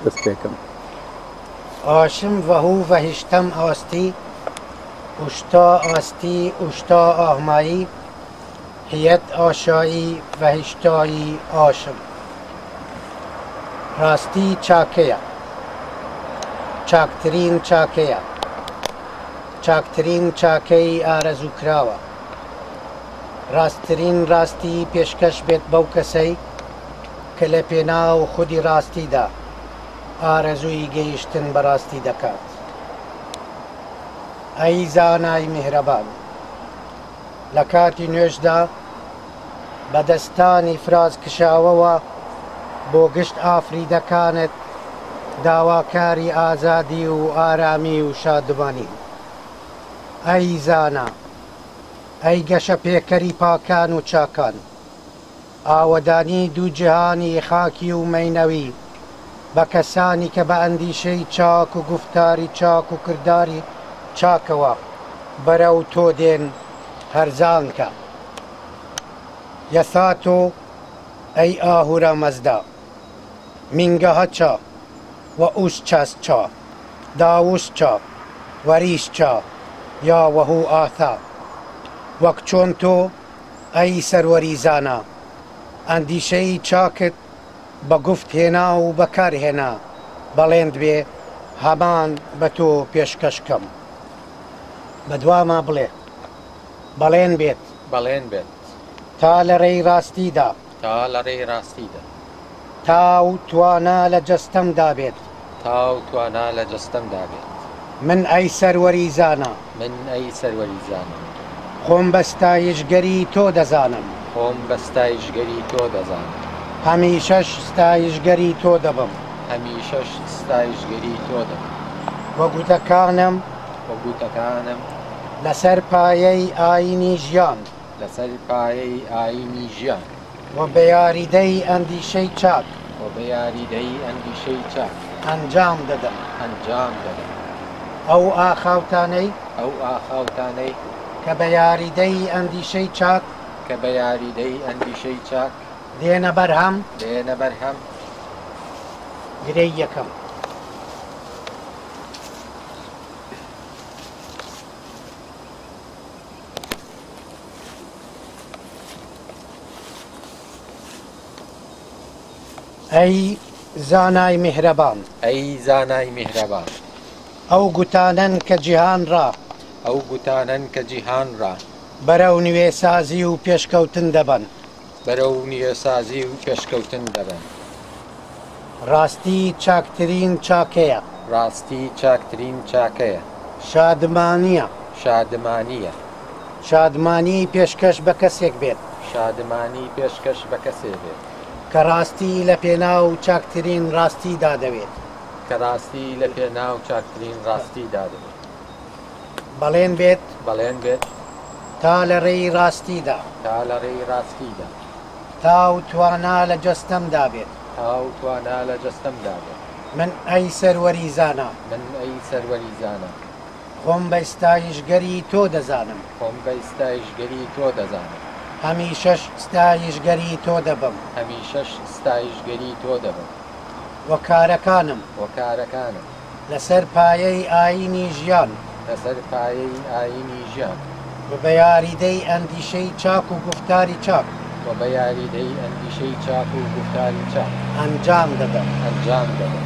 دەست پێکەم. ئاشم ڤەهوو ڤەهیشتەم ئاستی وشتا ئاستی وشتا ئاهمایی هیەت ئاشایی ڤەهیشتایی ئاشم. ڕاستی چاکەیە، چاکترین چاکەیە، چاکترین چاکەی ئارەزووکراوە. ڕاستترین ڕاستی پێشکەش بێت بەو کەسەی کە لە پێناو خودی ڕاستیدا ئارەزووی گەیشتن بەڕاستی دەکات. ئەی زانای میهرەبان، لە کاتی نوێژدا بە دەستانی فراز کشاوەوە بۆ گشت ئافریدەکانت داواکاری ئازادی و ئارامی و شادمانی. ئەی زانا، ئەی گەشە پێکەری پاکان و چاکان، ئاوەدانی دوو جیهانی خاکی و مەینەوی بە کەسانی کە بە ئەندیشەی چاک و گوفتاری چاک و کردداری چاکەوە بەرەو تۆ دێن هەرزانکە. یەساتۆ ئەی ئاهورە مەزدا، مینگە هەچە و ئوش چەسچە داوشچە وەریشچە یا وەهوو ئاتا. وەک چۆن تۆ ئەی سەروەری زانا، ئەندیشەی چاکت بە گوفت هێنا و بەکارهێنا بەڵێند بێ هەمان بە تۆ پێشکەشکەم. بەدوامە بڵێ بەڵێن بێت، بەڵێن بێت تا لە ڕێی ڕاستیدا، تا لە ڕێی ڕاستیدا، تاو توانە لە جەستەمدا بێت، تاو توانە لە جەستەمدا بێت. من ئەی سەروەری زانا، من ئەی سەروەری زانم، خۆم بە ستایشگەری تۆ دەزانم، خۆم بە ستایشگەری تۆ دەزانم، هەمیشەش ستایشگەری تۆ دەبم، هەمیشەش ستایشگەری تۆ دەبم. وە گوتەکانم وە گوتەکانم لەسەر پایەی ئاینی ژیان، لەسەر پایەی ئاینی ژیان و بە یاریدەی ئەندیشەی چاک و بە یاریدەی ئەندیشەی چاک ئەنجام دەدەم. ئەنجام دەدەم. ئەو ئاخاوتانەی ئەو ئاخاوتانەی کە بە یاریدەی ئەندیشەی چاک کە بە یاریدەی ئەندیشەی چاک دێنە بەرهەم دێنە بەرهەم. گرەی یەکەم. ئەی زانای میهرەبان، ئەی زانای میهرەبان، ئەو گوتانن کە جیهان ڕا ئەو گوتانن کە جیهان ڕا بەرەو نوێسازی و پێشکەوتن دەبن، بەرەو نوێسازی و پێشکەوتن دەبن. ڕاستی چاکترین چاکەیە، ڕاستی چاکترین چاکەیە، شادمانیە، شادمانیە، شادمانی پێشکەش بە کەسێک بێت شادمانی پێشکەش بە کەسێ بێت کە ڕاستی لە پێناو چاکترین ڕاستیدا دەوێت، کە ڕاستی لە پێناو چاکترین ڕاستیدا دەبێت. بەڵێن بێت بەڵێن بێت تا لە ڕێی ڕاستیدا، تا لە ڕێی ڕاستیدا، تاو توانە لە جەستەمدا بێت. تاو توانە لە جەستەمدا بێت. من ئەی سەروەری زانا، من ئەی سەروەری زانە، خۆم بە ستایشگەری تۆ دەزانم، خۆم بە ستایشگەری تۆ دەزانم، هەمیشەش ستایشگەری تۆ دەبم، هەمیشەش ستایشگەری تۆ دەبم. وە کارەکانم وە کارەکانم لەسەر پایەی ئاینی ژیان لەسەر پایەی ئاینی ژیان و بە یاریدەی ئەندیشەی چاک و گوفتاری چاک و بە یاریدەی ئەندیشەی چاک و گوفتاری چاک ئەنجام دەدەم. ئەنجام دەدەم.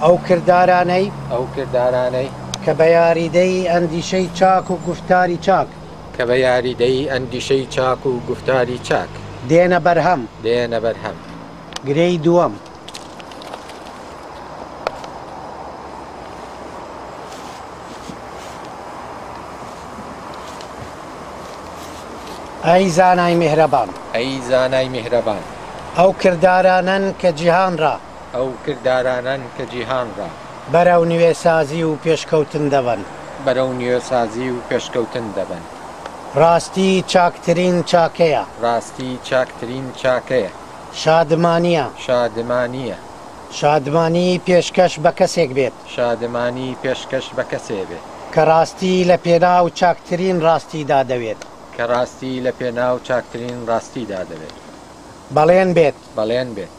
ئەو کردارانەی ئەو کردارانەی کە بە یاریدەی ئەندیشەی چاک و گوفتاری چاک کە بە یاریدەی ئەندیشەی چاک و گوفتاری چاک دێنە بەرهەم. دێنە بەرهەم. گرەی دووەم. ئەی زانای میهرەبان، ئەی زانای میهرەبان، ئەو کردارانن کە جیهان ڕا ئەو کردارانن کە جیهان ڕا بەرەو نوێسازی و پێشکەوتن دەبن، بەرەو نوێسازی و پێشکەوتن دەبن. ڕاستی چاکترین چاکەیە، ڕاستی چاکترین چاکەیە، شادمانیە، شادمانیە، شادمانی پێشکەش بە کەسێک بێت شادمانی پێشکەش بە کەسێ بێت کە ڕاستی لە پێناو چاکترین ڕاستیدا دەوێت، کە ڕاستی لە پێناو چاکترین ڕاستیدا دەبێت. بەڵێن بێت بەڵێن بێت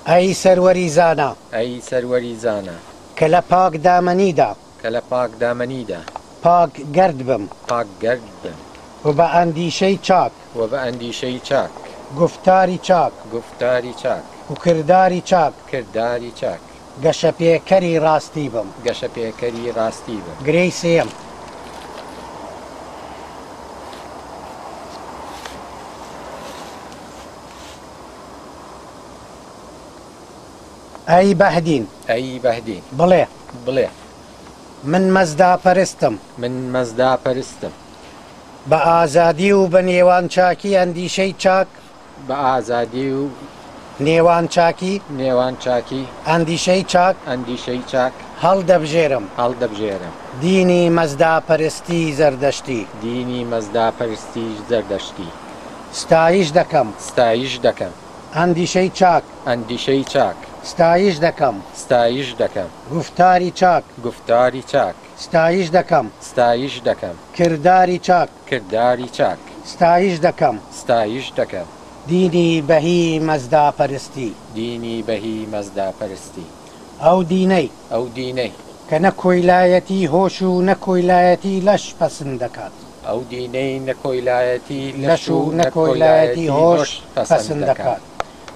ئەی سەروەری زانە ئەی سەروەری زانە کە لە پاک دامەنیدا کە لە پاک دامەنیدا پاک گەرد بم پاک گەرد بن و بە ئەندیشەی چاک و بە ئەندیشەی چاک گفتاری چاک گفتاری چاک و کردداری چاک کردداری چاک گەشەپێکەری ڕاستی بم. گەشە پێکەری ڕاستی بن. گرەی سێم ئەی بەهدین ئەی بەهدین بڵێ بڵێ من مەزدا پەرستم من مەزدا پەرستم بە ئازادی و بە نێوان چاکی ئەندیشەی چاک بە ئازادی و نێوان چاکی نێوان چاکی ئەندیشەی چاک ئەندیشەی چاک هەڵدەبژێرم هەڵدەبژێرم دینی مەزدا پەرستی زەردەشتی دینی مەزدا پەرستی زەردەشتی ستایش دەکەم ستایش دەکەم ئەندیشەی چاک ئەندیشەی چاک ستایش دەکەم ستایش دەکەم گفتاری چاک گفتاری چاک ستایش دەکەم ستایش دەکەم کردداری چاک کردداری چاک ستایش دەکەم ستایش دەکەم دینی بەهی مەزدا پەرستی دینی بەهی مەزدا پەرستی ئەو دینەی ئەو دینەی کە نەکۆیلایەتی هۆش و نەکۆیلایەتی لەش پەسند دەکات ئەو دینەی نەکۆیلایەتی لەش و نەکۆیلایەتی هۆش پەسند دەکات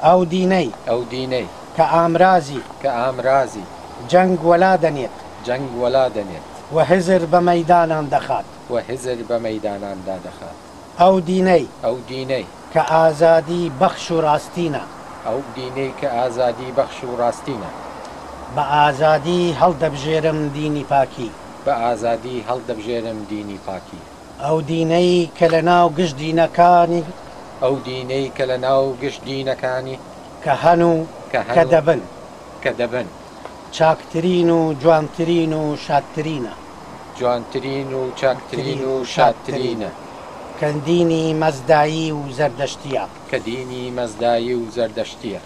ئەو دینەی ئەو دینەی کە ئامرازی کە ئامرازی جەنگ وەلا دەنێت جەنگ وەلا دەنێت و حزر بە مەیدانان دەخات و حزر بە مەیداناندا دەخات ئەو دینەی ئەو دینەی کە ئازادی بەخش و ڕاستینە ئەو دینەی کە ئازادی بەخش و ڕاستینە بە ئازادی هەڵدەبژێرم دینی پاکی بە ئازادی هەڵدەبژێرم دینی پاکی ئەو دینەی کە لە ناو گشت دینەکانی ئەو دینەی کە لە ناو گشت دینەکانی کە هەن و کە دەبن کە دەبن چاکترین و جوانترین و شادترینە جوانترین و چاکترین و شادترینە کە دینی مەزدایی و زەردەشتیە کە دینی مەزدایی و زەردەشتیە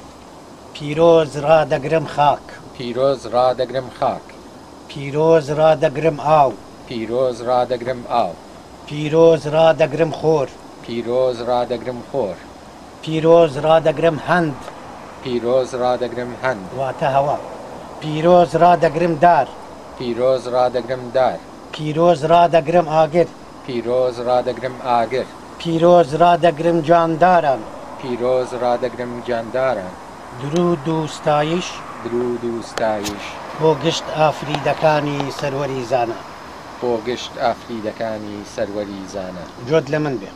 پیرۆز ڕادەگرم خاک پیرۆز ڕادەگرم خاک پیرۆز ڕادەگرم ئاو پیرۆز ڕادەگرم ئاو پیرۆز ڕادەگرم خۆر پیرۆز ڕادەگرم خۆر پیرۆز ڕادەگرم هەند پیرۆز ڕادەگرم هەند واتە هەوا پیرۆز ڕادەگرم دار پیرۆز ڕادەگرم دار پیرۆز ڕادەگرم ئاگر پیرۆز ڕادەگرم ئاگر پیرۆز ڕادەگرم جانداران پیرۆز ڕادەگرم جانداران درود و ستایش درود و ستایش بۆ گشت ئافریدەکانی سەروەری زانە بۆ گشت ئافریدەکانی سەروەری زانە جۆت لە من بێ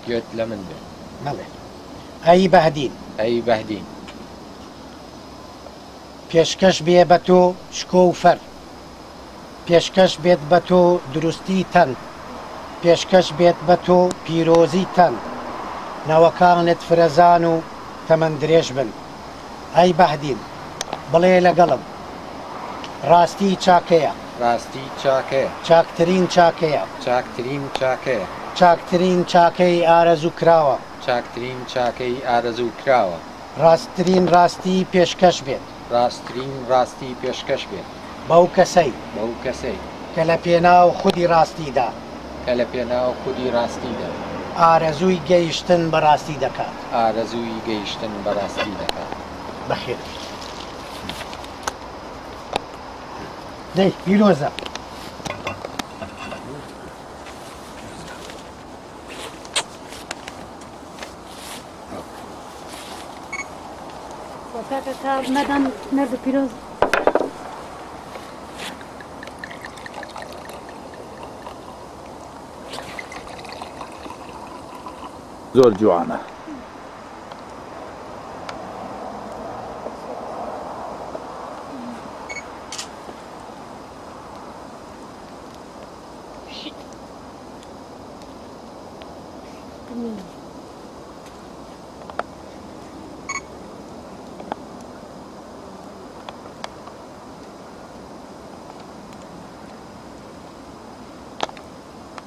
گوێت لە من بێ مەڵێ ئەی بەهدین ئەی بەهدین پێشکەش بێ بە تۆ شکۆ و فەر پێشکەش بێت بە تۆ دروستی تەن پێشکەش بێت بە تۆ پیرۆزی تەن نەوەکانت فرەزان و تەمەند درێژ بن ئەی بەهدین بڵێ لەگەڵم ڕاستی چاکەیە ڕاستی چاکەیە چاکترین چاکەیە چاکترین چاکەیە چاکترین چاکەی ئارەزوو کراوە چاکترین چاکەی ئارەزوو کراوە ڕاستترین ڕاستی پێشکەش بێت ڕاستترین ڕاستی پێشکەش بێت بەو کەسەی بەو کەسەی کە لە پێناو خودی ڕاستیدا کە لە پێناو خودی ڕاستیدا ئارەزووی گەیشتن بەڕاستی دەکات ئارەزووی گەیشتن بەڕاستی دەکات بەخێر دەی پیرۆزە مەدام نەرد و پیرۆز زۆر جوانە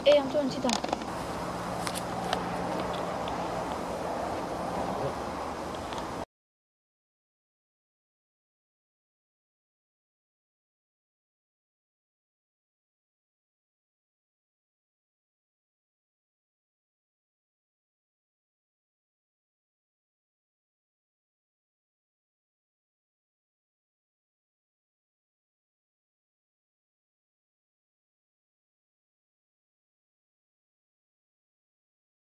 ئەم تۆ چیدا